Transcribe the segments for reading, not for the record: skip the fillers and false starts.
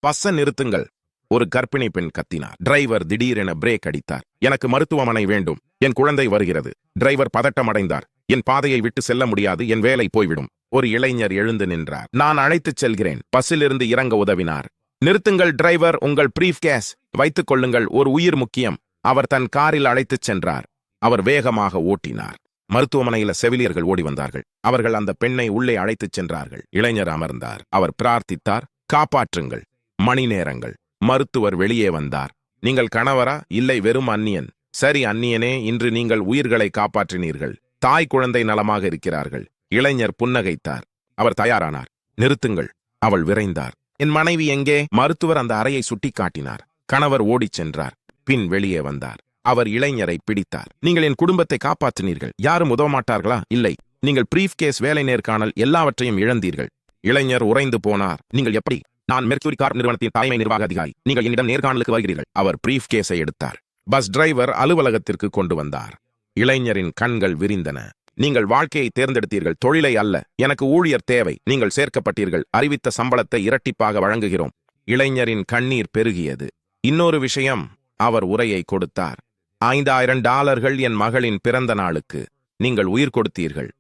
பஸ்ஸ நிறுத்துங்கள். ஒரு கர்ப்பிணி பெண் கத்தினார். டிரைவர் திடீரென பிரேக் அடித்தார். எனக்கு மருத்துவமனை வேண்டும். என் குழந்தை வருகிறது. டிரைவர் பதட்டமடைந்தார். என் பாதையை விட்டு செல்ல முடியாது. என் வேலை போய்விடும். ஒரு இளைஞர் எழுந்து நின்றார். நான் அழைத்துச் செல்கிறேன். பஸ்ஸிலிருந்து இறங்க உதவினார். நிறுத்துங்கள் டிரைவர், உங்கள் பிரீஃப் கேஸ் வைத்துக் கொள்ளுங்கள். ஒரு உயிர் முக்கியம். அவர் தன் காரில் அழைத்துச் சென்றார். அவர் வேகமாக ஓட்டினார். மருத்துவமனையில செவிலியர்கள் ஓடி வந்தார்கள். அவர்கள் அந்த பெண்ணை உள்ளே அழைத்துச் சென்றார்கள். இளைஞர் அமர்ந்தார். அவர் பிரார்த்தித்தார், காப்பாற்றுங்கள். மணி நேரங்கள். மருத்துவர் வெளியே வந்தார். நீங்கள் கணவரா? இல்லை, வெறும் அந்நியன். சரி அந்நியனே, இன்று நீங்கள் உயிர்களை காப்பாற்றினீர்கள். தாய் குழந்தை நலமாக இருக்கிறார்கள். இளைஞர் புன்னகைத்தார். அவர் தயாரானார். நிறுத்துங்கள். அவள் விரைந்தார். என் மனைவி எங்கே? மருத்துவர் அந்த அறையை சுட்டிக் காட்டினார். கணவர் ஓடிச் சென்றார். பின் வெளியே வந்தார். அவர் இளைஞரை பிடித்தார். நீங்கள் என் குடும்பத்தை காப்பாற்றினீர்கள். யாரும் உதவ மாட்டார்களா? இல்லை. நீங்கள் பிரீஃப் கேஸ், வேலை நேர்காணல் எல்லாவற்றையும் இழந்தீர்கள். இளைஞர் உறைந்து போனார். நீங்கள் எப்படி? நான் மெர்க்யூரி கார் நிறுவனத்தின் தலைமை நிர்வாக அதிகாரி. நீங்கள் என்னிடம் நேர்காணலுக்கு வருகிறீர்கள். அவர் பிரீஃப் கேஸை எடுத்தார். பஸ் டிரைவர் அலுவலகத்திற்கு கொண்டு வந்தார். இளைஞரின் கண்கள் விரிந்தன. நீங்கள் வாழ்க்கையை தேர்ந்தெடுத்தீர்கள், தொழிலை அல்ல. எனக்கு ஊழியர் தேவை. நீங்கள் சேர்க்கப்பட்டீர்கள். அறிவித்த சம்பளத்தை இரட்டிப்பாக வழங்குகிறோம். இளைஞரின் கண்ணீர் பெருகியது. இன்னொரு விஷயம், அவர் உரையை கொடுத்தார். $5000 என் மகளின் பிறந்த நாளுக்கு. நீங்கள் உயிர் கொடுத்தீர்கள்.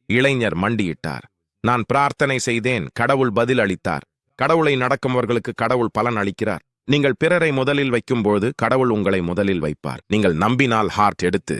இளைஞர் மண்டியிட்டார். நான் பிரார்த்தனை செய்தேன். கடவுள் பதில் அளித்தார். கடவுளை நடக்குமவர்களுக்கு கடவுள் பலன் அளிக்கிறார். நீங்கள் பிறரை முதலில் வைக்கும்போது கடவுள் உங்களை முதலில் வைப்பார். நீங்கள் நம்பினால் ஹார்ட் எடுத்து